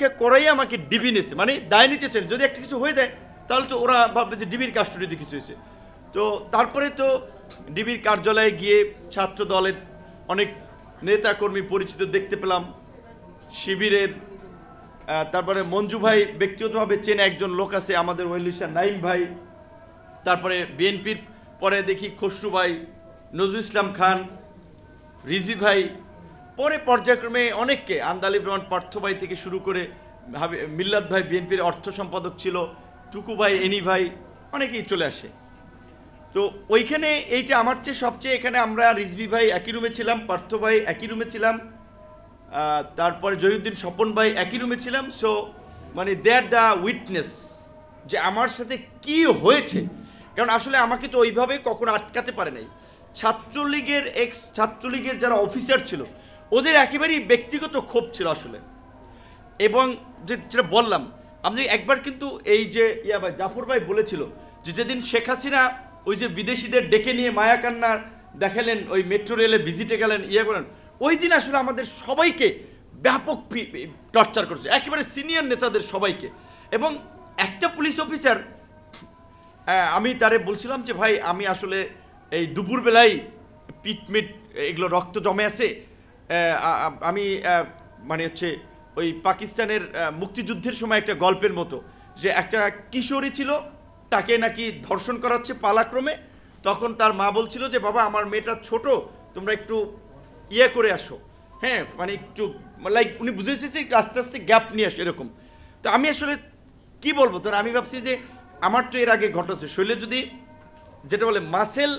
পরীক্ষা করাই আমাকে ডিবি নিয়েছে, মানে দায় নিতেছেন, যদি একটা কিছু হয়ে যায় তাহলে তো ওরা ভাববে যে ডিবির কাস্টডিতে কিছু হয়েছে। তো তারপরে তো ডিবির কার্যালয়ে গিয়ে ছাত্র দলের অনেক নেতাকর্মী পরিচিত দেখতে পেলাম, শিবিরের তারপরে মঞ্জু ভাই ব্যক্তিগতভাবে চেনে একজন লোক আছে আমাদের ওয়েলিশা নাইম ভাই, তারপরে বিএনপির পরে দেখি খসরু ভাই, নজরুল ইসলাম খান, রিজভি ভাই, পরে পর্যায়ক্রমে অনেককে, আন্দালিব রহমান পার্থ ভাই থেকে শুরু করে মিল্লাত ভাই বিএনপির অর্থ সম্পাদক ছিল, টুকু ভাই, এনি ভাই, অনেকেই চলে আসে। তো ওইখানে এইটা আমার চেয়ে সবচেয়ে, এখানে আমরা রিজভি ভাই একই রুমে ছিলাম, পার্থ ভাই একই রুমে ছিলাম, তারপরে জহিরুদ্দিন স্বপন ভাই একই রুমে ছিলাম। সো মানে দে আর দ্য উইটনেস যে আমার সাথে কি হয়েছে, কারণ আসলে আমাকে তো ওইভাবে কখনো আটকাতে পারে নাই। ছাত্রলীগের যারা অফিসার ছিল ওদের একেবারেই ব্যক্তিগত ক্ষোভ ছিল আসলে। এবং যেটা বললাম, আমি একবার কিন্তু এই যে ভাই জাফর ভাই বলেছিল যে যেদিন শেখ হাসিনা ওই যে বিদেশিদের ডেকে নিয়ে মায়াকান্না দেখালেন, ওই মেট্রো রেলে ভিজিটে গেলেন, করেন, ওই দিন আসলে আমাদের সবাইকে ব্যাপক টর্চার করছে, একেবারে সিনিয়র নেতাদের সবাইকে। এবং একটা পুলিশ অফিসার, আমি তারে বলছিলাম যে ভাই আমি আসলে এই দুপুরবেলায় পিটমিট এগুলো রক্ত জমে আছে, আমি মানে হচ্ছে ওই পাকিস্তানের মুক্তিযুদ্ধের সময় একটা গল্পের মতো যে একটা কিশোরী ছিল, তাকে নাকি ধর্ষণ করা হচ্ছে পালাক্রমে, তখন তার মা বলছিল যে বাবা আমার মেয়েটা ছোট, তোমরা একটু করে আসো, হ্যাঁ মানে একটু লাইক উনি বুঝেছে যে একটু আস্তে আস্তে গ্যাপ নিয়ে আসো এরকম। তো আমি আসলে কি বলবো, তো আমি ভাবছি যে আমার তো এর আগে ঘটেছে, শরীরে যদি যেটা বলে মাসেল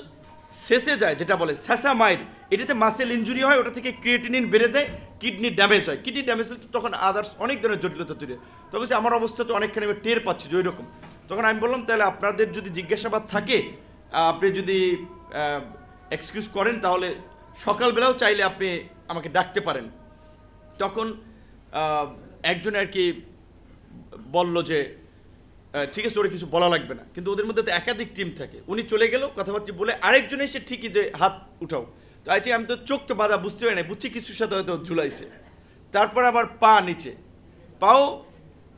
শেষে যায়, যেটা বলে স্যাসামাইড, এটাতে মাসেল ইনজুরি হয়, ওটা থেকে ক্রিয়েটিনিন বেড়ে যায়, কিডনি ড্যামেজ হয়, কিডনি ড্যামেজ হলে তখন আদার্স অনেক ধরনের জটিলতা তৈরি হয়। তখন আমার অবস্থা তো অনেকখানি আমি টের পাচ্ছি যে ওই রকম। তখন আমি বললাম তাহলে আপনাদের যদি জিজ্ঞাসাবাদ থাকে, আপনি যদি এক্সকিউজ করেন তাহলে সকালবেলাও চাইলে আপনি আমাকে ডাকতে পারেন। তখন একজন আর কি বলল যে ঠিক আছে, ওরা কিছু বলা লাগবে না, কিন্তু ওদের মধ্যে তো একাধিক টিম থাকে। উনি চলে গেল কথাবার্তা বলে, আরেকজন এসে ঠিকই যে হাত উঠাও, তো আইছি আমি তো চোখ তো বাধা, বুঝতে পারি না, বুঝছি কিছুর সাথে হয়তো ঝুলাইছে। তারপর আবার পা নিচে, পাও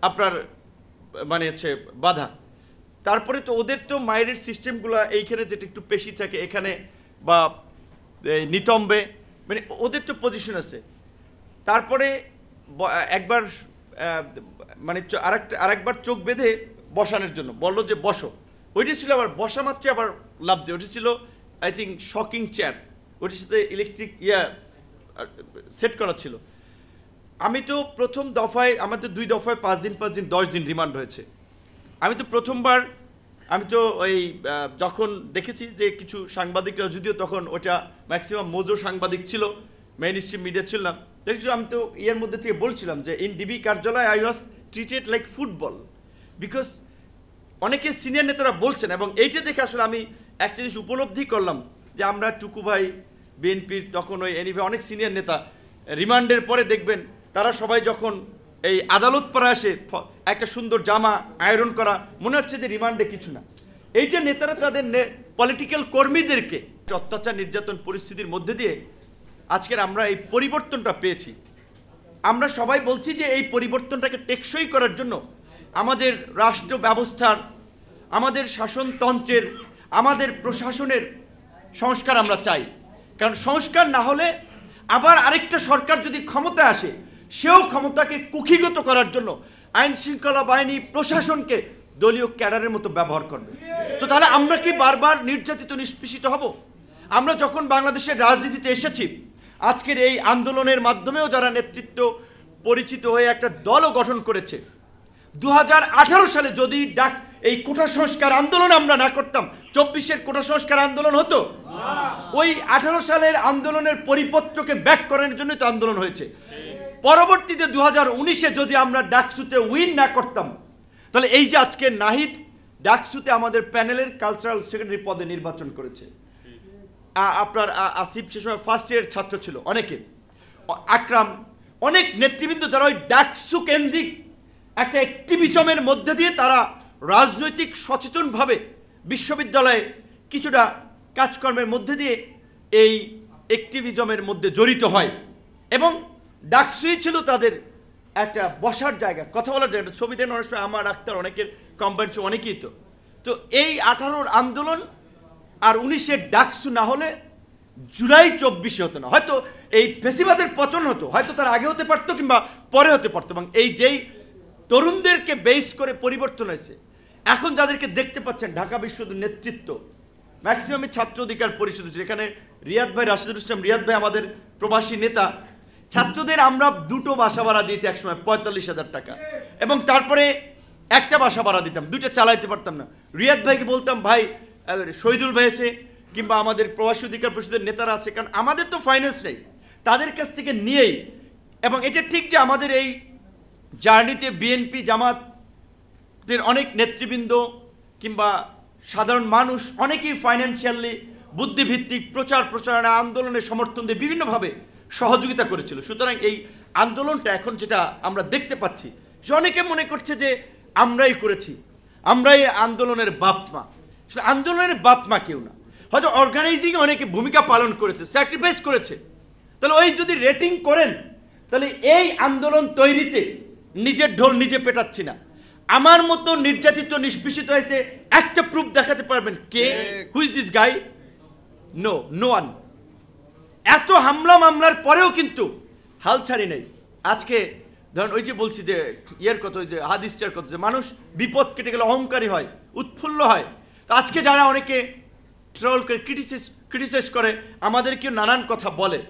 আপনার মানে হচ্ছে বাধা। তারপরে তো ওদের তো মাইরের সিস্টেমগুলো এইখানে যেটা একটু পেশি থাকে এখানে বা নিতম্বে, মানে ওদের তো পজিশন আছে। তারপরে একবার মানে আরেকবার চোখ বেঁধে বসানোর জন্য বললো যে বসো, ওইটি ছিল আবার বসা মাত্রই আবার লাভ দিয়ে, ওইটি ছিল আই থিঙ্ক শকিং চেয়ার, ওইটির সাথে ইলেকট্রিক সেট করা ছিল। আমি তো প্রথম দফায়, আমাদের 2 দফায় 5 দিন 5 দিন 10 দিন রিমান্ড হয়েছে। আমি তো প্রথমবার, আমি তো ওই যখন দেখেছি যে কিছু সাংবাদিকরা, যদিও তখন ওটা ম্যাক্সিমাম মোজো সাংবাদিক ছিল, মেইন স্ট্রিম মিডিয়া ছিল না, দেখছি আমি তো এর মধ্যে থেকে বলছিলাম যে ইন ডিবি কার্যালয় I was treated like football, because অনেকে সিনিয়র নেতারা বলছেন। এবং এইটা দেখে আসলে আমি একটা জিনিস উপলব্ধি করলাম যে আমরা টুকু ভাই বিএনপির, তখন ওই এনিভে অনেক সিনিয়র নেতা রিমান্ডের পরে দেখবেন তারা সবাই যখন এই আদালত পাড়া আসে, একটা সুন্দর জামা আয়রন করা, মনে হচ্ছে যে রিমান্ডে কিছু না। এইটা নেতারা তাদের পলিটিক্যাল কর্মীদেরকে অত্যাচার নির্যাতন পরিস্থিতির মধ্যে দিয়ে আজকের আমরা এই পরিবর্তনটা পেয়েছি। আমরা সবাই বলছি যে এই পরিবর্তনটাকে টেকসই করার জন্য আমাদের রাষ্ট্র ব্যবস্থার, আমাদের শাসনতন্ত্রের, আমাদের প্রশাসনের সংস্কার আমরা চাই। কারণ সংস্কার না হলে আবার আরেকটা সরকার যদি ক্ষমতায় আসে, সেও ক্ষমতাকে কুক্ষিগত করার জন্য আইন শৃঙ্খলা বাহিনী, প্রশাসনকে দলীয় ক্যাডারের মতো ব্যবহার করবে। তো তাহলে আমরা কি বারবার নির্যাতিত, নিষ্পেষিত হব? আমরা যখন বাংলাদেশের রাজনীতিতে এসেছি, আজকের এই আন্দোলনের মাধ্যমেও যারা নেতৃত্ব পরিচিত হয়ে একটা দলও গঠন করেছে, 2018 সালে যদি এই কোটা সংস্কার আন্দোলন আমরা না করতাম, 24-এর কোটা সংস্কার আন্দোলন হতো? ওই 18 সালের আন্দোলনের পরিপত্রকে ব্যাক করার জন্যই তো আন্দোলন হয়েছে। পরবর্তীতে 2019-এ যদি আমরা ডাকসুতে উইন না করতাম, তাহলে এই যে আজকে নাহিদ ডাকসুতে আমাদের প্যানেলের কালচারাল সেক্রেটারি পদে নির্বাচন করেছে, আপনার আসিফ সে সময় ফার্স্ট ইয়ার ছাত্র ছিল, অনেকে, আকরাম, অনেক নেতৃবৃন্দ যারা ওই ডাকসু কেন্দ্রিক একটা অ্যাক্টিভিজমের মধ্যে দিয়ে তারা রাজনৈতিক সচেতনভাবে বিশ্ববিদ্যালয়ে কিছুটা কাজকর্মের মধ্যে দিয়ে এই অ্যাক্টিভিজমের মধ্যে জড়িত হয়। এবং ডাকসুই ছিল তাদের একটা বসার জায়গা, কথা বলার জায়গা, ছবি দেন অনেক সময় আমার আক্তার অনেকের কম্পাউন্ড অনেকেই। তো এই 18-র আন্দোলন আর 19-এর ডাকসু না হলে জুলাই 24 হতো না, হয়তো এই ফেসিবাদের পতন হতো, হয়তো তার আগে হতে পারতো কিংবা পরে হতে পারতো। এবং এই যেই তরুণদেরকে বেস করে পরিবর্তন হয়েছে, এখন যাদেরকে দেখতে পাচ্ছেন ঢাকা বিশ্ববিদ্যালয়ের নেতৃত্ব ম্যাক্সিমামই ছাত্র অধিকার পরিষদ, যেখানে রিয়াদ ভাই, রাশিদুল ইসলাম রিয়াদ ভাই আমাদের প্রবাসী নেতা। ছাত্রদের আমরা 2টো বাসা ভাড়া দিয়েছি একসময় 45,000 টাকা, এবং তারপরে একটা বাসা ভাড়া দিতাম, 2টা চালাইতে পারতাম না। রিয়াদ ভাইকে বলতাম, ভাই শহীদুল ভাই এসে কিংবা আমাদের প্রবাসী অধিকার পরিষদের নেতারা আছে, কারণ আমাদের তো ফাইন্যান্স নেই, তাদের কাছ থেকে নিয়েই। এবং এটা ঠিক যে আমাদের এই জার্নিতে বিএনপি জামাতের অনেক নেতৃবৃন্দ কিংবা সাধারণ মানুষ অনেকেই ফাইন্যান্সিয়ালি বুদ্ধিভিত্তিক প্রচারণা আন্দোলনের সমর্থন দিয়ে বিভিন্নভাবে সহযোগিতা করেছিল। সুতরাং এই আন্দোলনটা এখন যেটা আমরা দেখতে পাচ্ছি, যে অনেকে মনে করছে যে আমরাই করেছি, আমরাই আন্দোলনের বাপমা। আন্দোলনের বাপমা কেউ না, হয়তো অর্গানাইজিংয়ে অনেকে ভূমিকা পালন করেছে, স্যাক্রিফাইস করেছে। তাহলে ওই যদি রেটিং করেন, তাহলে এই আন্দোলন তৈরিতে নিজের ঢোল নিজে পেটাচ্ছি না। আমার মতো নির্যাতিত নিষ্পেষিত হয়েছে একটা প্রুফ দেখাতে পারবেন? কে? Who is this guy? No one. এত হামলা মামলার পরেও কিন্তু হাল ছাড়ি নেই। আজকে ধরুন ওই যে বলছি যে ইয়ের কথা, ওই যে হাদিসটার কথা, যে মানুষ বিপদ কেটে গেলে অহংকারী হয়, উৎফুল্ল হয়। তো আজকে যারা অনেকে ট্রল করে ক্রিটিসাইজ করে, আমাদেরকেও নানান কথা বলে,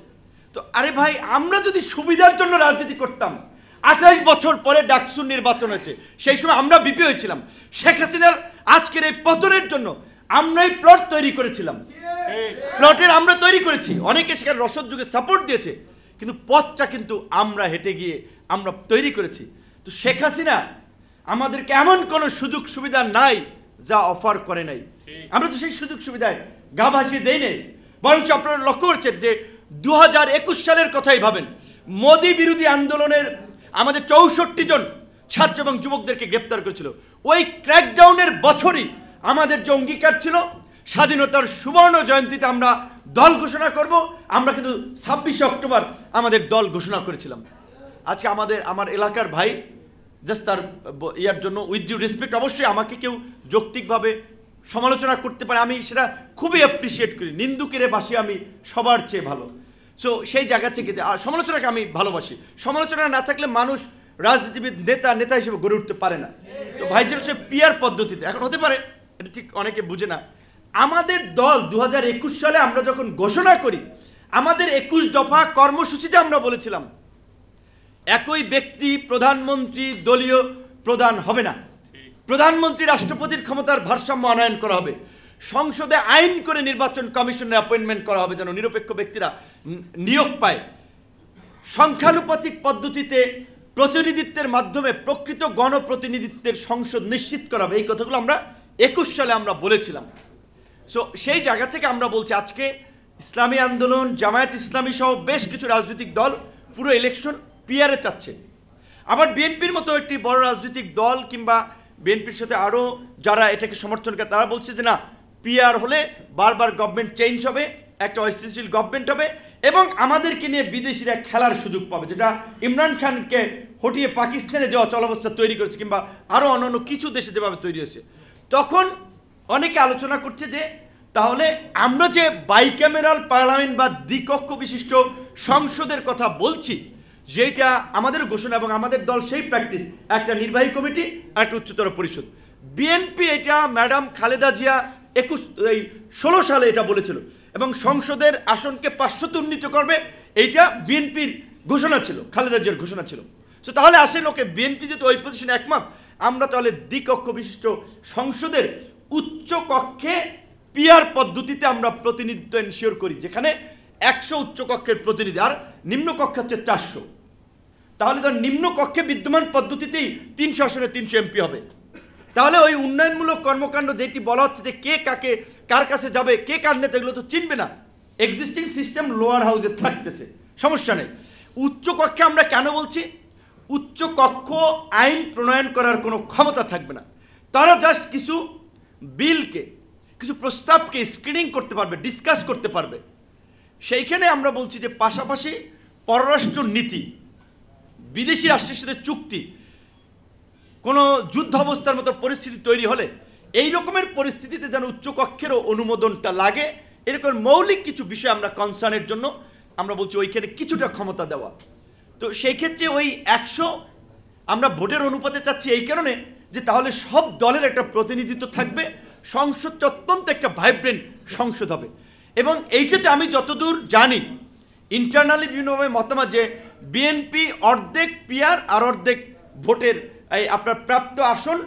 তো আরে ভাই, আমরা যদি সুবিধার জন্য রাজনীতি করতাম, 28 বছর পরে ডাকসুর নির্বাচন হয়েছে, সেই সময় আমরা বিপি হয়েছিলাম। শেখ হাসিনার আজকের এই পতনের জন্য আমরাই প্লট তৈরি করেছিলাম, প্লটের আমরা তৈরি করেছি, অনেকে সেখানে রসদ যুগে সাপোর্ট দিয়েছে, কিন্তু পথটা কিন্তু আমরা হেঁটে গিয়ে আমরা তৈরি করেছি। তো শেখ হাসিনা আমাদেরকে এমন কোনো সুযোগ সুবিধা নাই যা অফার করে নাই। আমরা তো সেই সুযোগ সুবিধায় গা ভাসিয়ে দেই নাই। বরঞ্চ আপনারা লক্ষ্য করছেন যে 2021 সালের কথাই ভাবেন, মোদি বিরোধী আন্দোলনের আমাদের 64 জন ছাত্র এবং যুবকদেরকে গ্রেপ্তার করেছিল। ওই ক্র্যাকডাউনের বছরই আমাদের যে অঙ্গীকার ছিল, স্বাধীনতার সুবর্ণ জয়ন্তীতে আমরা দল ঘোষণা করব, আমরা কিন্তু 26 অক্টোবর আমাদের দল ঘোষণা করেছিলাম। আজকে আমার এলাকার ভাই, জাস্ট তার ইয়ার জন্য উইথ ডিউ রেসপেক্ট, অবশ্যই আমাকে কেউ যৌক্তিকভাবে সমালোচনা করতে পারে, আমি সেটা খুবই অ্যাপ্রিসিয়েট করি। নিন্দুকের বাসি আমি সবার চেয়ে ভালো। সো সেই জায়গা থেকে যে সমালোচনাকে আমি ভালোবাসি। সমালোচনা না থাকলে মানুষ রাজনীতিবিদ নেতা হিসেবে গড়ে উঠতে পারে না। তো ভাই যে পিয়ার পদ্ধতিতে এখন হতে পারে, এটা ঠিক অনেকে বুঝে না। আমাদের দল 2021 সালে আমরা যখন ঘোষণা করি, আমাদের 21 দফা কর্মসূচিতে আমরা বলেছিলাম একই ব্যক্তি প্রধানমন্ত্রী দলীয় প্রধান হবে না, প্রধানমন্ত্রী রাষ্ট্রপতির ক্ষমতার ভারসাম্য আনয়ন করা হবে, সংসদে আইন করে নির্বাচন কমিশনের অ্যাপয়েন্টমেন্ট করা হবে যেন নিরপেক্ষ ব্যক্তিরা নিয়োগ পায়, সংখ্যানুপাতিক পদ্ধতিতে প্রতিনিধিত্বের মাধ্যমে প্রকৃত গণপ্রতিনিধিত্বের সংসদ নিশ্চিত করা হবে। এই কথাগুলো আমরা 21 সালে আমরা বলেছিলাম। সো সেই জায়গা থেকে আমরা বলছি, আজকে ইসলামী আন্দোলন, জামায়াত ইসলামী সহ বেশ কিছু রাজনৈতিক দল পুরো ইলেকশন পিয়ারে চাচ্ছে। আবার বিএনপির মতো একটি বড় রাজনৈতিক দল কিংবা বিএনপির সাথে আরও যারা এটাকে সমর্থন করে, তারা বলছে যে না, পিআর হলে বারবার গভর্নমেন্ট চেঞ্জ হবে, একটা অস্থিতিশীল গভর্নমেন্ট হবে এবং আমাদেরকে নিয়ে বিদেশিরা খেলার সুযোগ পাবে, যেটা ইমরান খানকে হটিয়ে পাকিস্তানে যাওয়া চলাবস্থা তৈরি করেছে কিংবা আরও অন্যান্য কিছু দেশে যেভাবে তৈরি হয়েছে। তখন অনেকে আলোচনা করছে যে তাহলে আমরা যে বাইক্যামেরাল পার্লামেন্ট বা দ্বিকক্ষ বিশিষ্ট সংসদের কথা বলছি, যেটা আমাদের ঘোষণা এবং আমাদের দল সেই প্র্যাকটিস, একটা নির্বাহী কমিটি, একটা উচ্চতর পরিষদ। বিএনপি এটা ম্যাডাম খালেদা জিয়া 16 সালে এটা বলেছিল এবং সংসদের আসনকে 500 উন্নীত করবে, এইটা বিএনপির ঘোষণা ছিল, খালেদা জিয়ার ঘোষণা ছিল। তো তাহলে আসে লোকে বিএনপি যেহেতু ওই পজিশনে একমত, আমরা তাহলে দ্বিকক্ষ বিশিষ্ট সংসদের উচ্চ কক্ষে পিআর পদ্ধতিতে আমরা প্রতিনিধিত্ব এনশিওর করি, যেখানে 100 উচ্চ কক্ষের প্রতিনিধি আর নিম্ন কক্ষে হচ্ছে 400। তাহলে ধর নিম্ন কক্ষে বিদ্যমান পদ্ধতিতেই 300 আসনে 300 এমপি হবে। তাহলে ওই উন্নয়নমূলক কর্মকাণ্ড যেটি বলা হচ্ছে যে কে কাকে কার কাছে যাবে, কে কার নেতা, এগুলো তো চিনবে না। এক্সিস্টিং সিস্টেম লোয়ার হাউসে থাকতেছে, সমস্যা নেই। উচ্চ কক্ষে আমরা কেন বলছি? উচ্চ কক্ষ আইন প্রণয়ন করার কোনো ক্ষমতা থাকবে না, তারা জাস্ট কিছু বিলকে, কিছু প্রস্তাবকে স্ক্রিনিং করতে পারবে, ডিসকাস করতে পারবে। সেইখানে আমরা বলছি যে পাশাপাশি পররাষ্ট্র নীতি, বিদেশি রাষ্ট্রের সাথে চুক্তি, কোনো যুদ্ধ অবস্থার মতো পরিস্থিতি তৈরি হলে এই রকমের পরিস্থিতিতে যেন উচ্চকক্ষেরও অনুমোদনটা লাগে, এরকম মৌলিক কিছু বিষয় আমরা কনসার্নের জন্য আমরা বলছি ওইখানে কিছুটা ক্ষমতা দেওয়া। তো সেই ক্ষেত্রে ওই 100 আমরা ভোটের অনুপাতে চাচ্ছি এই কারণে যে তাহলে সব দলের একটা প্রতিনিধিত্ব থাকবে, সংসদটা অত্যন্ত একটা ভাইব্রেন্ট সংসদ হবে। এবং এইটাতে আমি যতদূর জানি ইন্টারনালি বিভিন্নভাবে মতামত যে বিএনপি অর্ধেক পিআর আর অর্ধেক ভোটের এই আপনার প্রাপ্ত আসন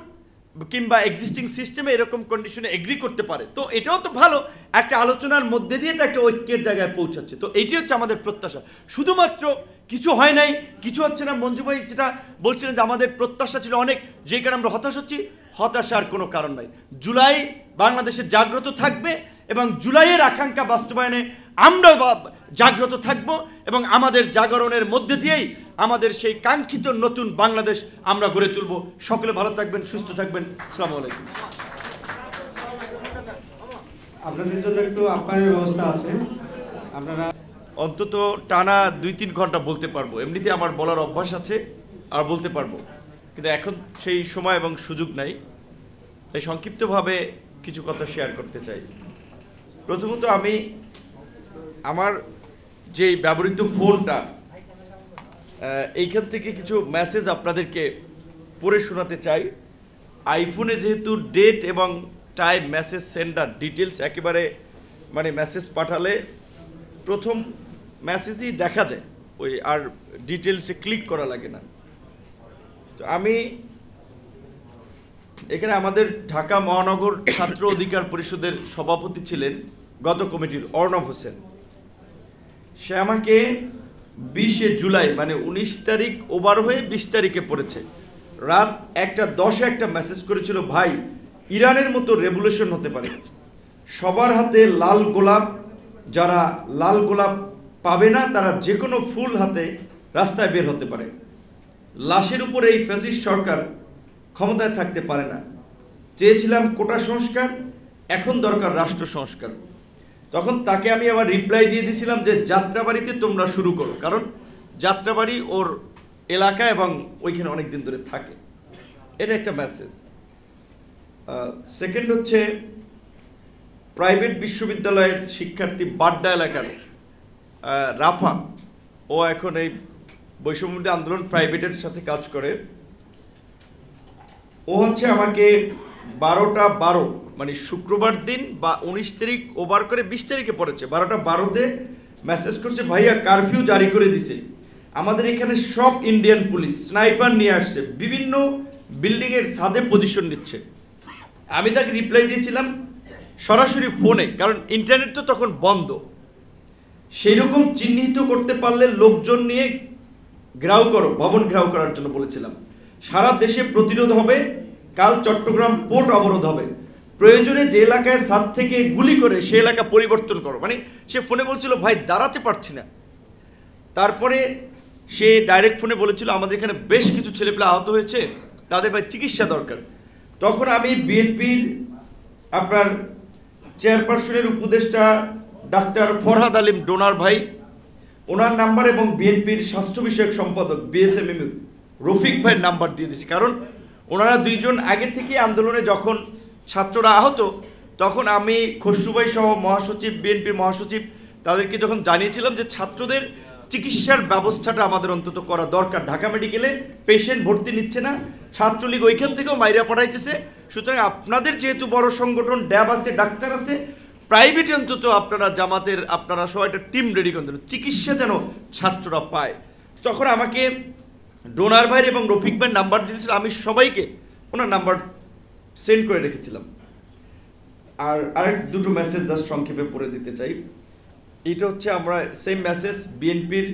কিংবা এক্সিস্টিং সিস্টেমে এরকম কন্ডিশনে এগ্রি করতে পারে। তো এটাও তো ভালো, একটা আলোচনার মধ্যে দিয়ে তো একটা ঐক্যের জায়গায় পৌঁছাচ্ছে। তো এইটি হচ্ছে আমাদের প্রত্যাশা। শুধুমাত্র কিছু হয় নাই, কিছু হচ্ছে না, মঞ্জু ভাই যেটা বলছিলেন যে আমাদের প্রত্যাশা ছিল অনেক, যে কারণে আমরা হতাশ হচ্ছি, হতাশার কোনো কারণ নাই। জুলাই বাংলাদেশে জাগ্রত থাকবে এবং জুলাইয়ের আকাঙ্ক্ষা বাস্তবায়নে আমরা জাগ্রত থাকব এবং আমাদের জাগরণের মধ্যে দিয়েই আমাদের সেই কাঙ্ক্ষিত নতুন বাংলাদেশ আমরা গড়ে তুলব। সকলে ভালো থাকবেন, সুস্থ থাকবেন। আসসালামু আলাইকুম। আপনাদের জন্য একটু আপ্যায়নের ব্যবস্থা আছে, আপনারা অন্তত টানা 2-3 ঘন্টা বলতে পারবো, এমনিতে আমার বলার অভ্যাস আছে আর বলতে পারবো, কিন্তু এখন সেই সময় এবং সুযোগ নাই। তাই সংক্ষিপ্তভাবে কিছু কথা শেয়ার করতে চাই। প্রথমত আমি আমার যে ব্যবহৃত ফোনটা, এইখান থেকে কিছু মেসেজ আপনাদেরকে পড়ে শোনাতে চাই। আইফোনে যেহেতু ডেট এবং টাইম, মেসেজ সেন্ডার ডিটেলস একেবারে মানে মেসেজ পাঠালে প্রথম মেসেজই দেখা যায়, ওই আর ডিটেলসে ক্লিক করা লাগে না। তো আমি এখানে আমাদের ঢাকা মহানগর ছাত্র অধিকার পরিষদের সভাপতি ছিলেন গত কমিটির অর্ণব হোসেন। সে আমাকে 20 জুলাই মানে 19 তারিখ ওভার হয়ে 20 তারিখে পড়েছে, রাত 1:10 একটা মেসেজ করেছিল, ভাই ইরানের মতো রেভলিউশন হতে পারে, সবার হাতে লাল গোলাপ, যারা লাল গোলাপ পাবে না তারা যে কোনো ফুল হাতে রাস্তায় বের হতে পারে, লাশের উপরে এই ফ্যাসিস্ট সরকার ক্ষমতায় থাকতে পারে না, চেয়েছিলাম কোটা সংস্কার, এখন দরকার রাষ্ট্র সংস্কার। তখন তাকে আমি আবার রিপ্লাই দিয়ে দিয়েছিলাম যে যাত্রাবাড়িতে তোমরা শুরু করো, কারণ যাত্রাবাড়ি ওর এলাকা এবং ওইখানে অনেক দিন ধরে থাকে। এটা একটা মেসেজ। সেকেন্ড হচ্ছে প্রাইভেট বিশ্ববিদ্যালয়ের শিক্ষার্থী বাড্ডা এলাকার রাফা, ও এখন এই বৈষম্যবিরোধী আন্দোলন প্রাইভেটের সাথে কাজ করে। ও হচ্ছে আমাকে 12:12 মানে শুক্রবার দিন বা 19 তারিখ ওভার করে 20 তারিখে পড়েছে, 12:12-তে মেসেজ করছে, ভাইয়া কারফিউ জারি করে দিছে, আমাদের এখানে সব ইন্ডিয়ান পুলিশ স্নাইপার নিয়ে আসছে, বিভিন্ন বিল্ডিং এর ছাদে পজিশন নিচ্ছে। আমি তাকে রিপ্লাই দিয়েছিলাম সরাসরি ফোনে, কারণ ইন্টারনেট তো তখন বন্ধ। সেই রকম চিহ্নিত করতে পারলে লোকজন নিয়ে ঘেরাও করো, ভবন ঘেরাও করার জন্য বলেছিলাম। সারা দেশে প্রতিরোধ হবে, কাল চট্টগ্রাম পোর্ট অবরোধ হবে, প্রয়োজনে যে এলাকায় ছাদ থেকে গুলি করে সে এলাকা পরিবর্তন করো। মানে সে ফোনে বলছিল ভাই দাঁড়াতে পারছি না। তারপরে সে ডাইরেক্ট ফোনে বলেছিল আমাদের এখানে বেশ কিছু ছেলেপেলে আহত হয়েছে, তাদের ভাই চিকিৎসা দরকার। তখন আমি বিএনপির আপনার চেয়ারপারসনের উপদেষ্টা ডাক্তার ফরহাদ আলিম ডোনার ভাই, ওনার নাম্বার এবং বিএনপির স্বাস্থ্য বিষয়ক সম্পাদক বিএসএম রফিক ভাইয়ের নাম্বার দিয়ে দিয়েছি, কারণ ওনারা দুইজন আগে থেকে আন্দোলনে যখন ছাত্ররা আহত তখন আমি খসরু ভাই সহ মহাসচিব, বিএনপির মহাসচিব, তাদেরকে যখন জানিয়েছিলাম যে ছাত্রদের চিকিৎসার ব্যবস্থাটা আমাদের অন্তত করা দরকার, ঢাকা মেডিকেলে পেশেন্ট ভর্তি নিচ্ছে না, ছাত্রলীগ ওইখান থেকেও মাইরা পাঠাইতেছে, সুতরাং আপনাদের যেহেতু বড় সংগঠন, ড্যাব আছে, ডাক্তার আছে, প্রাইভেটে অন্তত আপনারা জামাতের আপনারা সবাই একটা টিম রেডি করেন, চিকিৎসা যেন ছাত্ররা পায়। তখন আমাকে ডোনার ভাই এবং রফিক ভাইয়ের নাম্বার দিয়েছিল, আমি সবাইকে ওনার নাম্বার সেন্ড করে রেখেছিলাম। আর আরেক দুটো মেসেজ জাস্ট সংক্ষেপে পড়ে দিতে চাই। এটা হচ্ছে আমরা সেম মেসেজ বিএনপির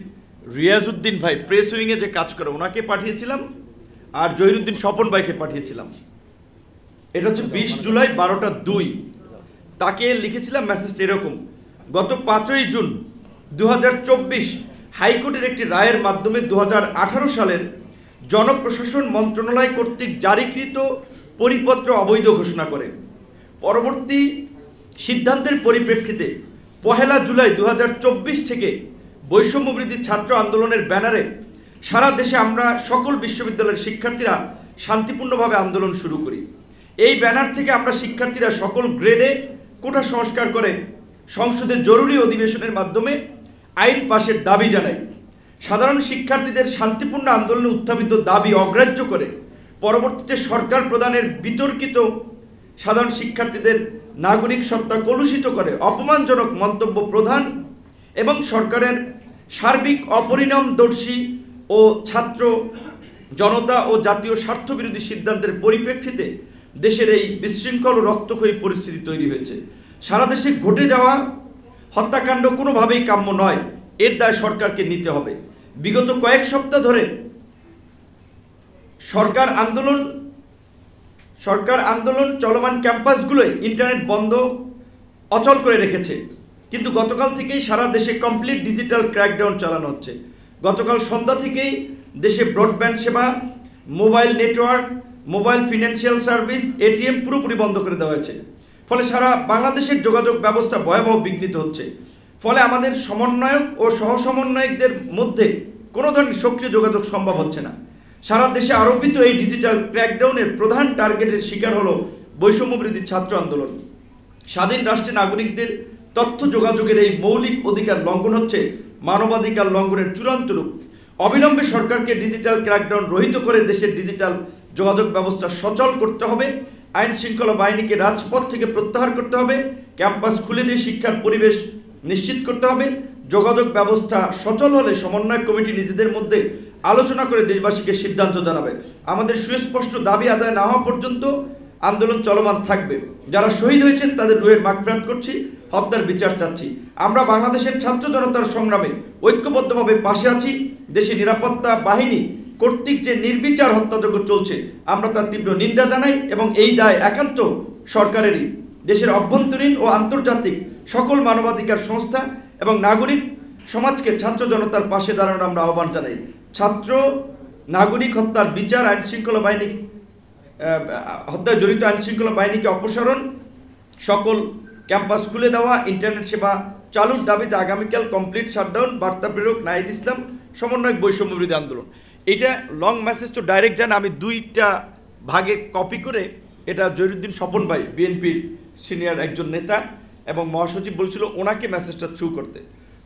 রিয়াজউদ্দিন ভাই প্রেস উইংয়ে যে কাজ করে ওনাকে পাঠিয়েছিলাম, আর জহিরুদ্দিন স্বপন ভাইকে পাঠিয়েছিলাম। এটা হচ্ছে 20 জুলাই 12:02, তাকে লিখেছিলাম মেসেজটা এরকম, গত 5ই জুন 2024 হাইকোর্টের একটি রায়ের মাধ্যমে 2018 সালের জনপ্রশাসন মন্ত্রণালয় কর্তৃক জারিকৃত পরিপত্র অবৈধ ঘোষণা করে। পরবর্তী সিদ্ধান্তের পরিপ্রেক্ষিতে 1 জুলাই 2024 থেকে বৈষম্যবিরোধী ছাত্র আন্দোলনের ব্যানারে সারা দেশে আমরা সকল বিশ্ববিদ্যালয়ের শিক্ষার্থীরা শান্তিপূর্ণভাবে আন্দোলন শুরু করি। এই ব্যানার থেকে আমরা শিক্ষার্থীরা সকল গ্রেডে কোটা সংস্কার করে সংসদের জরুরি অধিবেশনের মাধ্যমে আইন পাশের দাবি জানাই। সাধারণ শিক্ষার্থীদের শান্তিপূর্ণ আন্দোলনে উত্থাপিত দাবি অগ্রাহ্য করে পরবর্তীতে সরকার প্রধানের বিতর্কিত সাধারণ শিক্ষার্থীদের নাগরিক সত্তা কলুষিত করে অপমানজনক মন্তব্য প্রধান এবং সরকারের সার্বিক অপরিণামদর্শী ও ছাত্র জনতা ও জাতীয় স্বার্থবিরোধী সিদ্ধান্তের পরিপ্রেক্ষিতে দেশের এই বিশৃঙ্খল ও রক্তক্ষয়ী পরিস্থিতি তৈরি হয়েছে। সারা দেশে ঘটে যাওয়া হত্যাকাণ্ড কোনোভাবেই কাম্য নয়, এর দায় সরকারকে নিতে হবে। বিগত কয়েক সপ্তাহ ধরে সরকার আন্দোলন চলমান ক্যাম্পাসগুলোয় ইন্টারনেট বন্ধ অচল করে রেখেছে, কিন্তু গতকাল থেকেই সারা দেশে কমপ্লিট ডিজিটাল ক্র্যাকডাউন চালানো হচ্ছে। গতকাল সন্ধ্যা থেকেই দেশে ব্রডব্যান্ড সেবা, mobile network, mobile financial service, ATM পুরোপুরি বন্ধ করে দেওয়া হয়েছে। ফলে সারা বাংলাদেশের যোগাযোগ ব্যবস্থা ভয়াবহ বিঘ্নিত হচ্ছে। ফলে আমাদের সমন্বয়ক ও সহসমন্বয়কদের মধ্যে কোনো ধরনের সক্রিয় যোগাযোগ সম্ভব হচ্ছে না। সারা দেশে আরোপিত এই ডিজিটাল ক্র্যাকডাউনের প্রধান টার্গেটের শিকার হলো বৈষম্যবিরোধী ছাত্র আন্দোলন। স্বাধীন রাষ্ট্রের নাগরিকদের তথ্য যোগাযোগের এই মৌলিক অধিকার লঙ্ঘন হচ্ছে মানবাধিকার লঙ্ঘনের চূড়ান্ত রূপ। অবিলম্বে সরকারকে ডিজিটাল ক্র্যাকডাউন রহিত করে দেশের ডিজিটাল যোগাযোগ ব্যবস্থা সচল করতে হবে। আইন শৃঙ্খলা বাহিনীকে রাজপথ থেকে প্রত্যাহার করতে হবে। ক্যাম্পাস খুলে দিয়ে শিক্ষার পরিবেশ নিশ্চিত করতে হবে। যোগাযোগ ব্যবস্থা সচল হলে সমন্বয় কমিটি নিজেদের মধ্যে আলোচনা করে দেশবাসীকে সিদ্ধান্ত জানাবে। আমাদের সুস্পষ্ট দাবি আদায় না হওয়া পর্যন্ত আন্দোলন চলমান থাকবে। যারা শহীদ হয়েছেন তাদের রুহের মাগফিরাত করছি, হত্যার বিচার চাচ্ছি। আমরা বাংলাদেশের ছাত্র জনতার সংগ্রামে ঐক্যবদ্ধভাবে পাশে আছি। দেশে নিরাপত্তা বাহিনী কর্তৃক যে নির্বিচার হত্যাযজ্ঞ চলছে আমরা তার তীব্র নিন্দা জানাই এবং এই দায় একান্ত সরকারেরই। দেশের অভ্যন্তরীণ ও আন্তর্জাতিক সকল মানবাধিকার সংস্থা এবং নাগরিক সমাজকে ছাত্র জনতার পাশে দাঁড়ানোর আমরা আহ্বান জানাই। ছাত্র নাগরিক হত্যার বিচার, আইন শৃঙ্খলা বাহিনী হত্যায় জড়িত আইন শৃঙ্খলা বাহিনীকে অপসারণ, সকল ক্যাম্পাস খুলে দেওয়া, ইন্টারনেট সেবা চালুর দাবিতে আগামীকাল কমপ্লিট শাটডাউন। বার্তা প্রেরক নাহিদ ইসলাম, সমন্বয়ক বৈষম্যবিরোধী আন্দোলন। এটা লং মেসেজ তো ডাইরেক্ট জানা, আমি দুইটা ভাগে কপি করে এটা জহিরুদ্দিন স্বপন ভাই বিএনপির সিনিয়র একজন নেতা এবং মহাসচিব বলছিল ওনাকে মেসেজটা থ্রু করতে,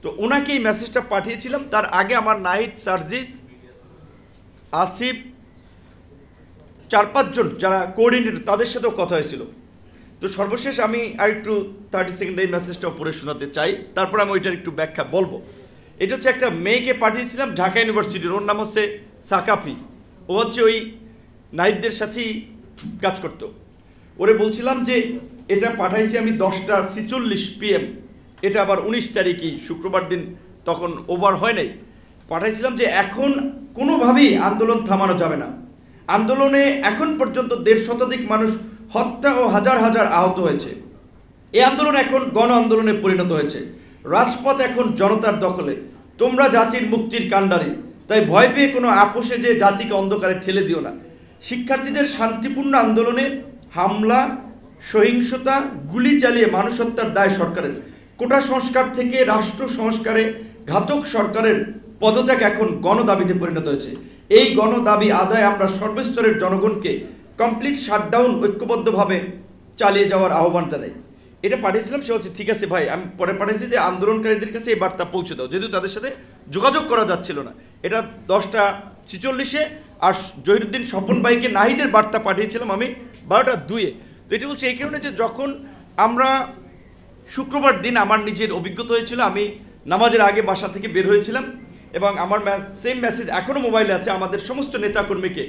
তো ওনাকে এই মেসেজটা পাঠিয়েছিলাম। তার আগে আমার নাহিদ, সার্জিস, আসিফ, 4-5 জন যারা কোঅর্ডিনেটর তাদের সাথেও কথা হয়েছিল। তো সর্বশেষ আমি আর একটু 30 সেকেন্ড এই মেসেজটা পড়ে শোনাতে চাই, তারপর আমি ওইটার একটু ব্যাখ্যা বলবো। এটা হচ্ছে একটা মেয়েকে পাঠিয়েছিলাম ঢাকা ইউনিভার্সিটির, ওর নাম হচ্ছে সাকাফি। ও হচ্ছে ওই নাহিদদের সাথেই কাজ করতো। ওরে বলছিলাম যে এটা পাঠাইছি আমি 10:46 PM, এটা আবার 19 তারিখই শুক্রবার দিন, তখন ওভার হয় নাই। পাঠাইছিলাম যে এখন কোনোভাবেই আন্দোলন থামানো যাবে না। আন্দোলনে এখন পর্যন্ত 1.5 শতাধিক মানুষ হত্যা ও হাজার হাজার আহত হয়েছে। এই আন্দোলন এখন গণ আন্দোলনে পরিণত হয়েছে। রাজপথ এখন জনতার দখলে। তোমরা জাতির মুক্তির কাণ্ডারি, তাই ভয় পেয়ে কোনো আপোষে যে জাতিকে অন্ধকারে ঠেলে দিও না। শিক্ষার্থীদের শান্তিপূর্ণ আন্দোলনে হামলা, সহিংসতা, গুলি চালিয়ে মানুষ হত্যার দায় সরকারের। কোটা সংস্কার থেকে রাষ্ট্র সংস্কারে ঘাতক সরকারের পদত্যাগ এখন গণদাবিতে পরিণত হয়েছে। এই গণদাবি আদায় আমরা সর্বস্তরের জনগণকে কমপ্লিট শাটডাউন ঐক্যবদ্ধভাবে চালিয়ে যাওয়ার আহ্বান জানাই। এটা পাঠিয়েছিলাম, সে বলছে ঠিক আছে ভাই। আমি পরে পাঠিয়েছি যে আন্দোলনকারীদের কাছে এই বার্তা পৌঁছে দাও, যেহেতু তাদের সাথে যোগাযোগ করা যাচ্ছিল না। এটা 10:46-এ। আর জহিরুদ্দিন স্বপন ভাইকে নাহিদের বার্তা পাঠিয়েছিলাম আমি 12:02-এ। তো এটা বলছে এই কারণে যে যখন আমরা শুক্রবার দিন আমার নিজের অভিজ্ঞতা হয়েছিল, আমি নামাজের আগে বাসা থেকে বের হয়েছিলাম এবং আমার সেম মেসেজ এখনও মোবাইলে আছে। আমাদের সমস্ত নেতাকর্মীকে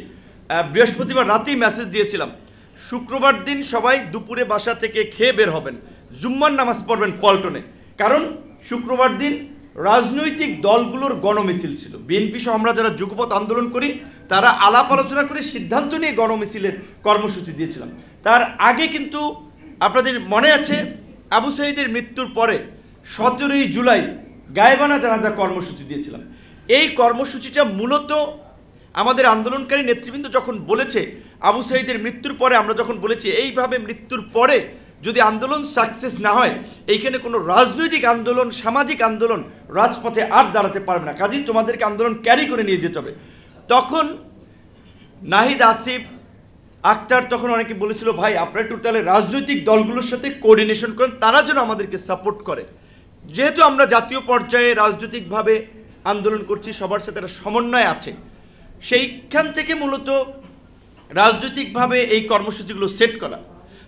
বৃহস্পতিবার রাতেই মেসেজ দিয়েছিলাম, শুক্রবার দিন সবাই দুপুরে বাসা থেকে খেয়ে বের হবেন, জুম্মার নামাজ পড়বেন পল্টনে। কারণ শুক্রবার দিন রাজনৈতিক দলগুলোর গণমিছিল ছিল। বিএনপি সহ আমরা যারা যুগপৎ আন্দোলন করি তারা আলাপ আলোচনা করে সিদ্ধান্ত নিয়ে গণমিছিলের কর্মসূচি দিয়েছিলাম। তার আগে কিন্তু আপনাদের মনে আছে আবু সাঈদের মৃত্যুর পরে 17ই জুলাই গায়েবানা জানাজা কর্মসূচি দিয়েছিলাম। এই কর্মসূচিটা মূলত আমাদের আন্দোলনকারী নেতৃবৃন্দ যখন বলেছে আবু সাঈদের মৃত্যুর পরে, আমরা যখন বলেছি এইভাবে মৃত্যুর পরে যদি আন্দোলন সাকসেস না হয়, এইখানে কোনো রাজনৈতিক আন্দোলন, সামাজিক আন্দোলন রাজপথে আর দাঁড়াতে পারবে না। কাজেই তোমাদেরকে আন্দোলন ক্যারি করে নিয়ে যেতে হবে। তখন নাহিদ, আসিফ, আক্তার তখন অনেকে বলেছিল, ভাই আপনারা একটু তাহলে রাজনৈতিক দলগুলোর সাথে কোঅর্ডিনেশন করেন, তারা যেন আমাদেরকে সাপোর্ট করে। যেহেতু আমরা জাতীয় পর্যায়ে রাজনৈতিকভাবে আন্দোলন করছি, সবার সাথে একটা সমন্বয় আছে, সেইখান থেকে মূলত রাজনৈতিকভাবে এই কর্মসূচিগুলো সেট করা।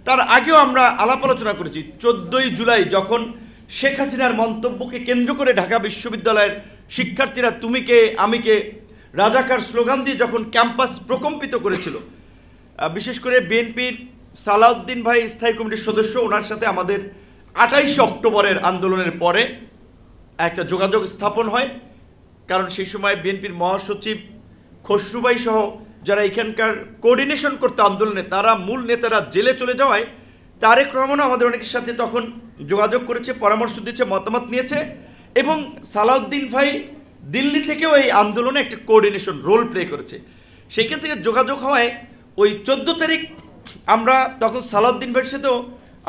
তার আগেও আমরা আলাপ আলোচনা করেছি। 14ই জুলাই যখন শেখ হাসিনার মন্তব্যকে কেন্দ্র করে ঢাকা বিশ্ববিদ্যালয়ের শিক্ষার্থীরা তুমি কে আমি কে রাজাকার স্লোগান দিয়ে যখন ক্যাম্পাস প্রকম্পিত করেছিল, বিশেষ করে বিএনপির সালাউদ্দিন ভাই স্থায়ী কমিটির সদস্য, ওনার সাথে আমাদের 28 অক্টোবরের আন্দোলনের পরে একটা যোগাযোগ স্থাপন হয়। কারণ সেই সময় বিএনপির মহাসচিব খসরু ভাই সহ যারা এখানকার কোঅর্ডিনেশন করতে আন্দোলনে, তারা মূল নেতারা জেলে চলে যাওয়ায় তারেক রহমানও আমাদের অনেকের সাথে তখন যোগাযোগ করেছে, পরামর্শ দিয়েছে, মতামত নিয়েছে। এবং সালাউদ্দিন ভাই দিল্লি থেকেও এই আন্দোলনে একটা কোঅর্ডিনেশন রোল প্লে করেছে। সেখান থেকে যোগাযোগ হওয়ায় ওই 14 তারিখ আমরা তখন সালাউদ্দিন ভাইয়ের সাথেও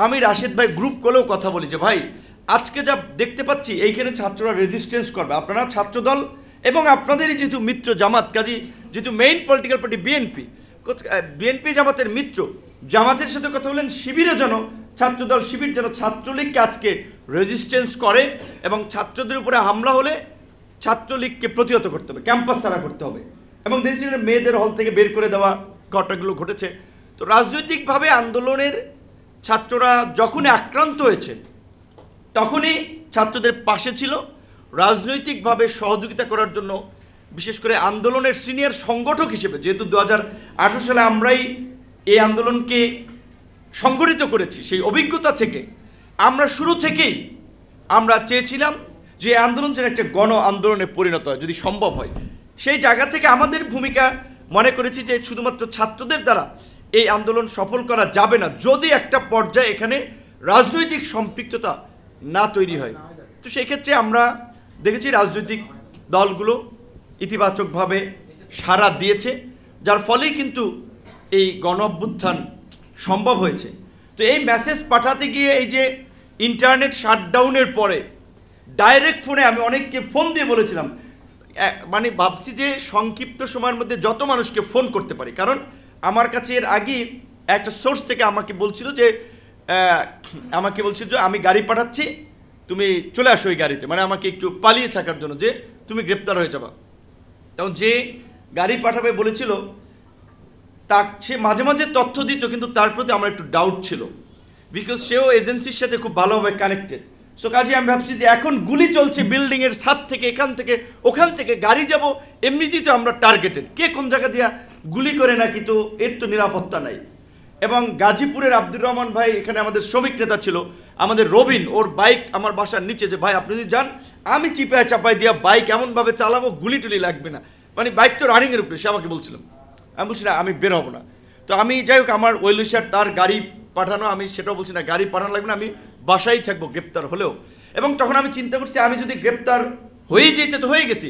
আমি, রাশেদ ভাই গ্রুপ কলেও কথা বলি যে ভাই আজকে যা দেখতে পাচ্ছি এইখানে ছাত্ররা রেজিস্ট্যান্স করবে, আপনারা ছাত্রদল এবং আপনাদেরই যেহেতু মিত্র জামাত, কাজী যেহেতু মেইন পলিটিক্যাল পার্টি বিএনপি জামাতের মিত্র, জামাতের সাথে কথা বলেন শিবিরে যেন ছাত্রদল শিবির যেন ছাত্রলীগকে আজকে রেজিস্ট্যান্স করে এবং ছাত্রদের উপরে হামলা হলে ছাত্রলীগকে প্রতিহত করতে হবে, ক্যাম্পাস ছাড়া করতে হবে। এবং দেখছি মেয়েদের হল থেকে বের করে দেওয়া ঘটনাগুলো ঘটেছে। তো রাজনৈতিকভাবে আন্দোলনের ছাত্ররা যখনই আক্রান্ত হয়েছে তখনই ছাত্রদের পাশে ছিল, রাজনৈতিকভাবে সহযোগিতা করার জন্য। বিশেষ করে আন্দোলনের সিনিয়র সংগঠক হিসেবে, যেহেতু 2018 সালে আমরাই এই আন্দোলনকে সংগঠিত করেছি, সেই অভিজ্ঞতা থেকে আমরা শুরু থেকেই আমরা চেয়েছিলাম যে এই আন্দোলন যেন একটা গণ আন্দোলনে পরিণত হয়, যদি সম্ভব হয়। সেই জায়গা থেকে আমাদের ভূমিকা মনে করেছি যে শুধুমাত্র ছাত্রদের দ্বারা এই আন্দোলন সফল করা যাবে না যদি একটা পর্যায়ে এখানে রাজনৈতিক সম্পৃক্ততা না তৈরি হয়। তো সেই ক্ষেত্রে আমরা দেখেছি রাজনৈতিক দলগুলো ইতিবাচকভাবে সাড়া দিয়েছে, যার ফলেই কিন্তু এই গণ অভ্যুত্থান সম্ভব হয়েছে। তো এই মেসেজ পাঠাতে গিয়ে এই যে ইন্টারনেট শাটডাউনের পরে ডাইরেক্ট ফোনে আমি অনেককে ফোন দিয়ে বলেছিলাম, মানে ভাবছি যে সংক্ষিপ্ত সময়ের মধ্যে যত মানুষকে ফোন করতে পারি। কারণ আমার কাছে এর আগে একটা সোর্স থেকে আমাকে বলছিল যে আমি গাড়ি পাঠাচ্ছি, তুমি চলে আসো ওই গাড়িতে, মানে আমাকে একটু পালিয়ে থাকার জন্য, যে তুমি গ্রেপ্তার হয়ে যাবা। তখন যে গাড়ি পাঠাবে বলেছিল সে মাঝে মাঝে তথ্য দিত, কিন্তু তার প্রতি আমার একটু ডাউট ছিল, বিকজ সেও এজেন্সির সাথে খুব ভালোভাবে কানেক্টেড। সো কাজে আমি ভাবছি যে এখন গুলি চলছে বিল্ডিংয়ের ছাদ থেকে, এখান থেকে ওখান থেকে গাড়ি যাব, এমনিতেই তো আমরা টার্গেটেড, কে কোন জায়গা দিয়া গুলি করে নাকি, তো এর তো নিরাপত্তা নাই। এবং গাজীপুরের আব্দুর রহমান ভাই এখানে আমাদের শ্রমিক নেতা ছিল, আমাদের রবিন, ওর বাইক আমার বাসার নিচে, যে ভাই আপনি যদি যান আমি চিপায় চাপায় দিয়া বাইক এমনভাবে চালাবো গুলি টুলি লাগবে না, মানে বাইক তো রানিংয়ের উপরে, সে আমাকে বলছিলাম। আমি বলছি না, আমি বের হবো না। তো আমি যাই হোক, আমার ওয়েলউইশার তার গাড়ি পাঠানো, আমি সেটাও বলছি না, গাড়ি পাঠানো লাগবে না, আমি বাসায় থাকবো গ্রেপ্তার হলেও। এবং তখন আমি চিন্তা করছি আমি যদি গ্রেপ্তার হয়ে যেতে তো হয়ে গেছি,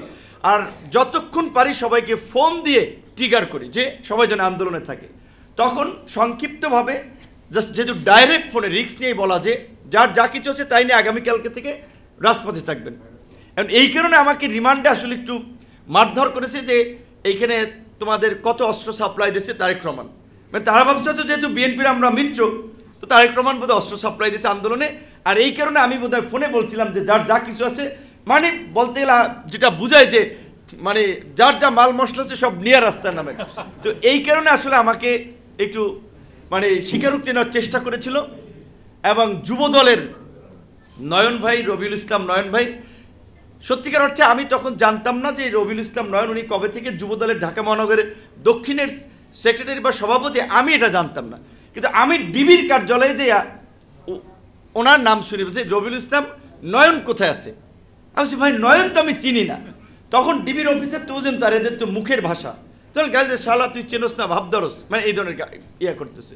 আর যতক্ষণ পারি সবাইকে ফোন দিয়ে ট্রিগার করি যে সবাই যেন আন্দোলনে থাকে। তখন সংক্ষিপ্তভাবে জাস্ট যেহেতু ডাইরেক্ট ফোনে রিস্ক নিয়েই বলা যে যার যা কিছু হচ্ছে তাই নিয়ে আগামীকালকে থেকে রাজপথে থাকবেন। এখন এই কারণে আমাকে রিমান্ডে আসলে একটু মারধর করেছে যে এইখানে তোমাদের কত অস্ত্র সাপ্লাই দিচ্ছে তারেক রহমান, মানে তারা ভাবছে তো যেহেতু বিএনপির আমরা মিত্র, তো তারেক রহমান বোধহয় অস্ত্র সাপ্লাই দিচ্ছে আন্দোলনে। আর এই কারণে আমি বোধহয় ফোনে বলছিলাম যে যার যা কিছু আছে, মানে বলতে গেলে যেটা বুঝায় যে মানে যার যা মাল মশলা আছে সব নিয়ে রাস্তার নামে। তো এই কারণে আসলে আমাকে একটু মানে স্বীকারোক্তি নেওয়ার চেষ্টা করেছিল। এবং যুব দলের নয়ন ভাই, রবিউল ইসলাম নয়ন ভাই, সত্যিকার অর্থে আমি তখন জানতাম না যে রবিউল ইসলাম নয়ন উনি কবে থেকে যুব দলের ঢাকা মহানগরের দক্ষিণের সেক্রেটারি বা সভাপতি, আমি এটা জানতাম না। কিন্তু আমি ডিবির কার্যালয়ে যে ওনার নাম শুনে বলছি রবিউল ইসলাম নয়ন কোথায় আছে, আমি বলছি ভাই নয়ন তো আমি চিনি না। তখন ডিবির অফিসার তো বুঝেন, তার এদের তো মুখের ভাষা, তখন গাড়িতে শালা তুই চেনোস না ভাবদারস, মানে এই ধরনের ইয়া করতেছে।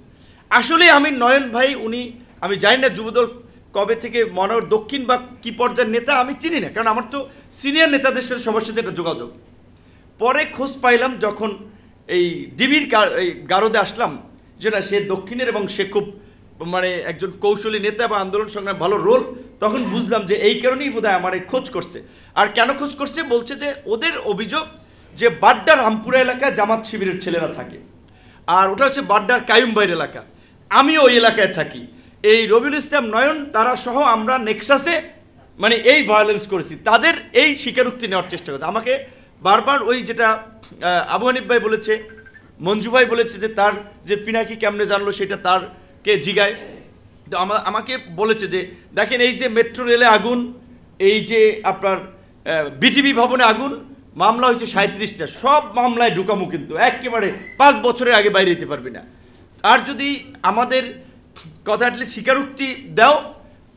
আসলে আমি নয়ন ভাই, উনি আমি জানি না যুবদল কবে থেকে মহানগর দক্ষিণ বা কি পর্যায়ের নেতা আমি চিনি না, কারণ আমার তো সিনিয়র নেতাদের সাথে সবার সাথে একটা যোগাযোগ। পরে খোঁজ পাইলাম যখন এই ডিবির এই গারদে আসলাম যে না, সে দক্ষিণের এবং সে খুব মানে একজন কৌশলী নেতা বা আন্দোলন সংগ্রামে ভালো রোল, তখন বুঝলাম যে এই কারণেই বোধহয় আমার এই খোঁজ করছে। আর কেন খোঁজ করছে বলছে যে ওদের অভিযোগ যে বাড্ডার রামপুরা এলাকায় জামাত শিবিরের ছেলেরা থাকে, আর ওটা হচ্ছে বাড্ডার কায়ুমবাইর এলাকা, আমিও ওই এলাকায় থাকি। এই রবিউল ইসলাম নয়ন তারা সহ আমরা নেক্সাসে মানে এই ভায়োলেন্স করেছি, তাদের এই স্বীকারোক্তি নেওয়ার চেষ্টা করছে। আমাকে বারবার ওই যেটা আবু হানিফ ভাই বলেছে, মঞ্জু ভাই বলেছে যে তার যে পিনাকি কেমনে জানলো সেটা তারকে জিগায়। তো আমাকে বলেছে যে দেখেন এই যে মেট্রো রেলে আগুন, এই যে আপনার বিটিভি ভবনে আগুন, মামলা হয়েছে 37টা, সব মামলায় ঢুকামু কিন্তু একেবারে 5 বছরের আগে বাইরে যেতে পারবি না। আর যদি আমাদের কথা অ্যাটলিস্ট স্বীকারোক্তি দাও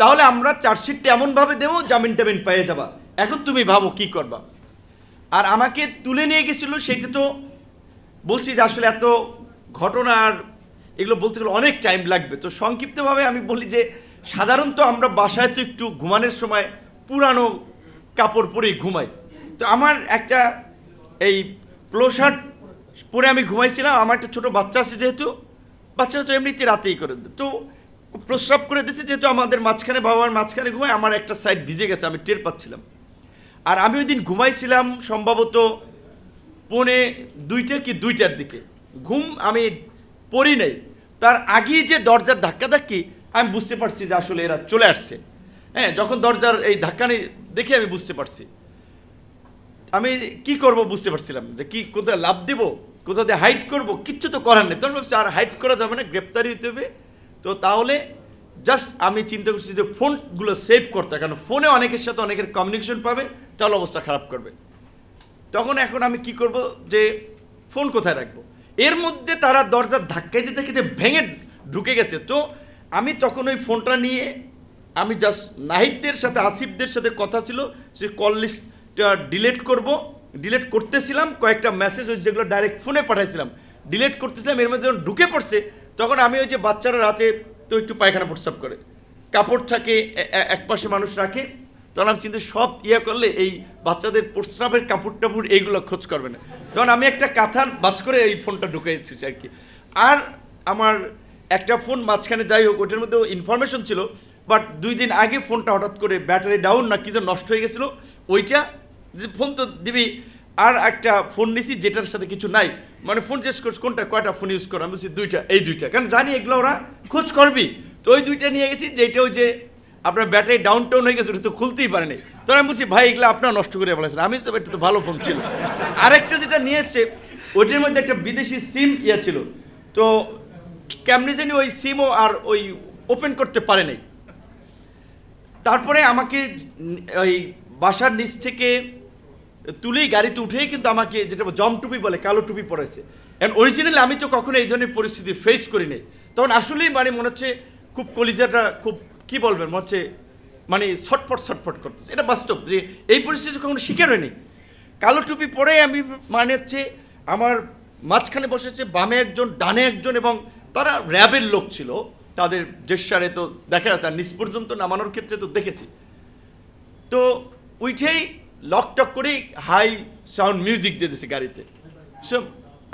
তাহলে আমরা চার্জশিটটা এমনভাবে দেবো জামিন টামিন পেয়ে যাবা, এখন তুমি ভাবো কি করবা। আর আমাকে তুলে নিয়ে গেছিলো, সেটা তো বলছি যে আসলে এত ঘটনা আর এগুলো বলতে গেলে অনেক টাইম লাগবে। তো সংক্ষিপ্তভাবে আমি বলি যে সাধারণত আমরা বাসায় তো একটু ঘুমানোর সময় পুরানো কাপড় পরেই ঘুমাই। তো আমার একটা এই প্লো শার্ট পরে আমি ঘুমাইছিলাম, আমার একটা ছোটো বাচ্চা আছে, যেহেতু বাচ্চারা তো এমনিতে রাতেই করে দেয়, তো প্রস্রাব করে দিয়েছে, যেহেতু আমাদের মাঝখানে বাবার মাঝখানে ঘুমায়, আমার একটা সাইড ভিজে গেছে, আমি টের পাচ্ছিলাম। আর আমি ওই দিন ঘুমাইছিলাম সম্ভবত 1:45 কি 2টার দিকে, ঘুম আমি পড়ি নাই, তার আগেই যে দরজার ধাক্কি আমি বুঝতে পারছি যে আসলে এরা চলে আসছে। হ্যাঁ, যখন দরজার এই ধাক্কানি দেখে আমি বুঝতে পারছি, আমি কি করব বুঝতে পারছিলাম যে কি কোথায় লাভ দিব, কোথা দিয়ে হাইড করব, কিচ্ছু তো করার নেই। তখন ভাবছি আর হাইড করা যাবে না, গ্রেপ্তারি হতে হবে। তো তাহলে জাস্ট আমি চিন্তা করছি যে ফোনগুলো সেভ করতে, কারণ ফোনে অনেকের সাথে অনেকের কমিউনিকেশন পাবে, তাহলে অবস্থা খারাপ করবে। তখন এখন আমি কি করব যে ফোন কোথায় রাখবো, এর মধ্যে তারা দরজার ধাক্কায় দিতে খেতে ভেঙে ঢুকে গেছে। তো আমি তখন ওই ফোনটা নিয়ে আমি জাস্ট নাহিদদের সাথে আসিফদের সাথে কথা ছিল যে কল লিস্টটা ডিলিট করব, ডিলিট করতেছিলাম, কয়েকটা মেসেজ ওই যেগুলো ডাইরেক্ট ফোনে পাঠাইছিলাম ডিলিট করতেছিলাম। এর মধ্যে যখন ঢুকে পড়ছে তখন আমি ওই যে বাচ্চারা রাতে তো একটু পায়খানা প্রস্রাব করে, কাপড় থাকে এক পাশে মানুষ রাখে, তখন আমি চিন্তা সব করলে এই বাচ্চাদের প্রস্রাবের কাপড় টাপড় এইগুলো খোঁজ করবে না, তখন আমি একটা কাঁথা বাজ করে এই ফোনটা ঢুকেছি আর কি। আর আমার একটা ফোন মাঝখানে যাই হোক ওটার মধ্যে ইনফরমেশন ছিল, বাট 2 দিন আগে ফোনটা হঠাৎ করে ব্যাটারি ডাউন না কি যেন নষ্ট হয়ে গেছিলো, ওইটা যে ফোন তো দিবি। আর একটা ফোন নিছি যেটার সাথে কিছু নাই, মানে ফোন জিজ্ঞেস করছি কোনটা কয়টা ফোন ইউজ করো, আমি বলছি 2টা, এই 2টা, কারণ জানি এগুলো ওরা খোঁজ করবি। তো ওই 2টা নিয়ে গেছি, যেটা ওই যে আপনার ব্যাটারি ডাউন টাউন হয়ে গেছে, ওটা তো খুলতেই পারেনি। তখন আমি বলছি ভাই এগুলো আপনার নষ্ট করে বলেছেন, আমি তো একটা তো ভালো ফোন ছিল। আরেকটা যেটা নিয়ে এসছে ওইটার মধ্যে একটা বিদেশি সিম ছিল, তো কেমনি জানি ওই সিমও আর ওই ওপেন করতে পারে নাই। তারপরে আমাকে ওই বাসার নিচ থেকে তুলেই গাড়িতে উঠেই কিন্তু আমাকে যেটা জম টুপি বলে কালো টুপি পরেছে। অ্যান্ড অরিজিনালি আমি তো কখনো এই ধরনের পরিস্থিতি ফেস করি নাই, তখন আসলেই মানে মনে হচ্ছে খুব কলিজাটা খুব কি বলবেন মনে হচ্ছে মানে ছটফট করতেছে, এটা বাস্তব যে এই পরিস্থিতি কখনো শিকার হয়নি। কালো টুপি পরে আমি মানে হচ্ছে আমার মাঝখানে বসেছে বামে একজন ডানে একজন, এবং তারা র্যাবের লোক ছিল, তাদের জেসারে তো দেখা যাচ্ছে, আর নিচ পর্যন্ত নামানোর ক্ষেত্রে তো দেখেছি। তো উঠেই লকটক করেই হাই সাউন্ড মিউজিক দিয়ে দিয়েছে গাড়িতে, সব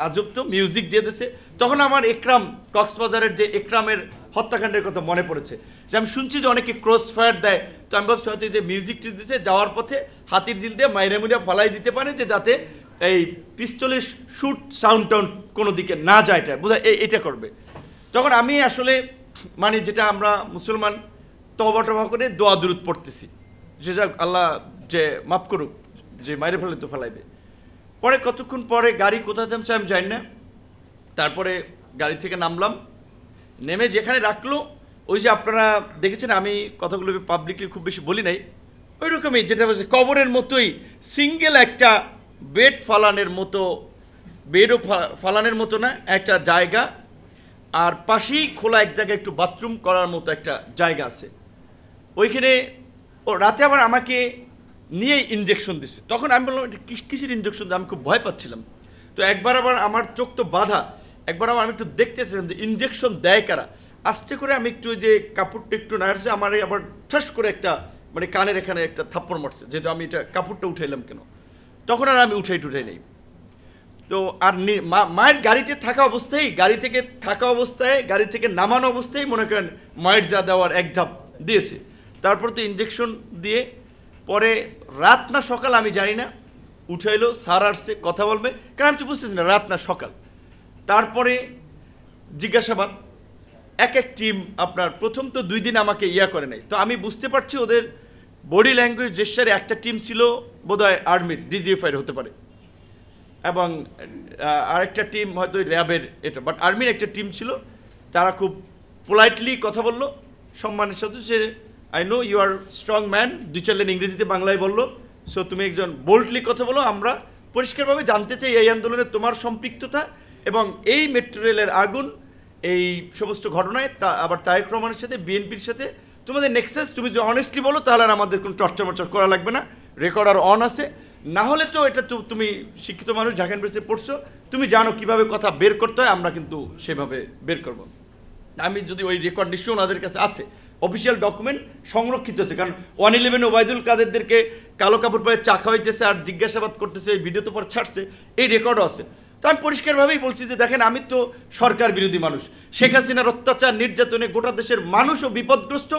আজব তো মিউজিক দিয়ে দিয়েছে। তখন আমার একরাম কক্সবাজারের যে একরামের হত্যাকাণ্ডের কথা মনে পড়েছে, যে আমি শুনছি যে অনেকে ক্রস ফায়ার দেয়, তো আমি ভাবছি হয়তো যে মিউজিকটি দিয়েছে যাওয়ার পথে হাতির ঝিল দিয়ে মাইরা মুড়িয়া ফালাই দিতে পারে, যে যাতে এই পিস্তলের শুট সাউন্ড টাউন্ড কোনো দিকে না যায়, এটা বোধহয় এটা করবে। তখন আমি আসলে মানে যেটা আমরা মুসলমান তওবা টবা করে দোয়া দুরুদ পড়তেছি, যে যাক আল্লাহ যে মাফ করুক, যে মাইরে ফেলে তো ফেলাইবে। পরে কতক্ষণ পরে গাড়ি কোথায় থামছে আমি জানি না, তারপরে গাড়ি থেকে নামলাম, নেমে যেখানে রাখলো ওই যে আপনারা দেখেছেন আমি কথাগুলো পাবলিকলি খুব বেশি বলি নাই, ওই রকমই যেটা বলছে কবরের মতোই সিঙ্গেল একটা বেড ফালানের মতো, বেডও ফালানের মতো না একটা জায়গা, আর পাশেই খোলা এক জায়গায় একটু বাথরুম করার মতো একটা জায়গা আছে ওইখানে। ও রাতে আবার আমাকে নিয়ে ইঞ্জেকশন দিচ্ছে, তখন আমি বললাম এটা কিসের ইঞ্জেকশন, আমি খুব ভয় পাচ্ছিলাম। তো একবার আবার আমার চোখ তো বাঁধা, একবার আবার আমি একটু দেখতেছিলাম যে ইঞ্জেকশন দেয় কারা, আস্তে করে আমি একটু যে কাপড়টা একটু নাড়ছে, আমার আবার ঠাস করে একটা মানে কানের এখানে একটা থাপ্পড় মারছে, যেহেতু আমি এটা কাপড়টা উঠাইলাম কেন, তখন আর আমি উঠাই নেই। তো আর মায়ের গাড়িতে থাকা অবস্থায় গাড়ি থেকে নামানো অবস্থায় মনে করেন মায়ের যা দেওয়ার এক ধাপ দিয়েছে, তারপর তো ইঞ্জেকশন দিয়ে পরে রাত না সকাল আমি জানি না উঠাইলো, স্যার আসছে কথা বলবে, কারণ আমি তো বুঝতেছি না রাত না সকাল। তারপরে জিজ্ঞাসাবাদ, এক টিম আপনার প্রথম তো 2 দিন আমাকে করে নাই, তো আমি বুঝতে পারছি ওদের বডি ল্যাঙ্গুয়েজ জেস্টারে একটা টিম ছিল বোধহয় আর্মির ডিজিএফআইয়ের হতে পারে, এবং আরেকটা টিম হয়তো র্যাবের এটা, বাট আর্মির একটা টিম ছিল। তারা খুব পোলাইটলি কথা বললো, সম্মানের সাথে, যে I know you are strong man, 2-4 line ইংরেজিতে বাংলায় বললো, সো তুমি একজন বোল্ডলি কথা বলো, আমরা পরিষ্কারভাবে জানতে চাই এই আন্দোলনে তোমার সম্পৃক্ততা এবং এই মেট্রো রেলের আগুন, এই সমস্ত ঘটনায় আবার তারেক রহমানের সাথে বিএনপির সাথে তোমাদের নেক্সাস, তুমি যদি অনেস্টলি বলো তাহলে আর আমাদের কোনো চর্চা করা লাগবে না, রেকর্ড আর অন আছে। না হলে তো এটা তো তুমি শিক্ষিত মানুষ, ঢাকা ইউনিভার্সিটিতে পড়ছো, তুমি জানো কিভাবে কথা বের করতে হয়, আমরা কিন্তু সেভাবে বের করব। আমি যদি ওই রেকর্ড নিশ্চয়ই ওনাদের কাছে আছে, অফিসিয়াল ডকুমেন্ট সংরক্ষিত আছে, কারণ 111 ওবায়দুল কাদেরদেরকে কালো কাপড় পরে চা খাওয়াইতেছে আর জিজ্ঞাসাবাদ করতেছে, এই ভিডিও তো পরে ছাড়ছে, এই রেকর্ডও আছে। তো আমি পরিষ্কারভাবেই বলছি যে দেখেন, আমি তো সরকার বিরোধী মানুষ, শেখ হাসিনার অত্যাচার নির্যাতনে গোটা দেশের মানুষও বিপদগ্রস্ত,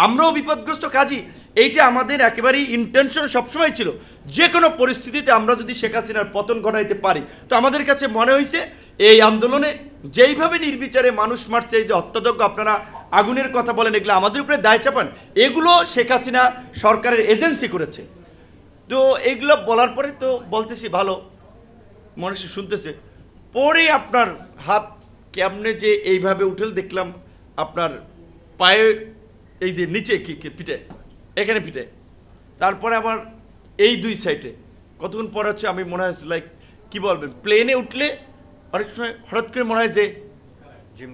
আমরাও বিপদগ্রস্ত, কাজী এইটা আমাদের একেবারেই ইন্টেনশন সবসময় ছিল, যে কোনো পরিস্থিতিতে আমরা যদি শেখ হাসিনার পতন ঘটাইতে পারি। তো আমাদের কাছে মনে হয়েছে এই আন্দোলনে যেইভাবে নির্বিচারে মানুষ মারছে, এই যে হত্যাযজ্ঞ আপনারা আগুনের কথা বলেন, এগুলো আমাদের উপরে দায় চাপান, এগুলো শেখ হাসিনা সরকারের এজেন্সি করেছে। তো এগুলো বলার পরে তো বলতেছি ভালো, মানুষ শুনতেছে, পরে আপনার হাত কেমনে যে এইভাবে উঠেল দেখলাম, আপনার পায়ে এই যে নিচে কি পিঠে, এখানে পিঠে, তারপরে আবার এই 2 সাইডে, কতক্ষণ পর হচ্ছে আমি মনে হয় লাইক কি বলবেন, প্লেনে উঠলে অনেক সময় হঠাৎ করে মনে হয় যে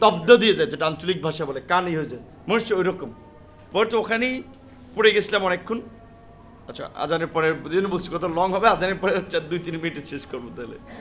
তব্দ দিয়ে যায়, যেটা আঞ্চলিক ভাষা বলে কানই হয়ে যায়, মনে হচ্ছে ওই রকম। পরে তো ওখানেই পড়ে গেছিলাম অনেকক্ষণ। আচ্ছা, আজানের পরে বলছি কত লং হবে, আজানের পরে 2-3 মিনিটে শেষ করবো তাহলে।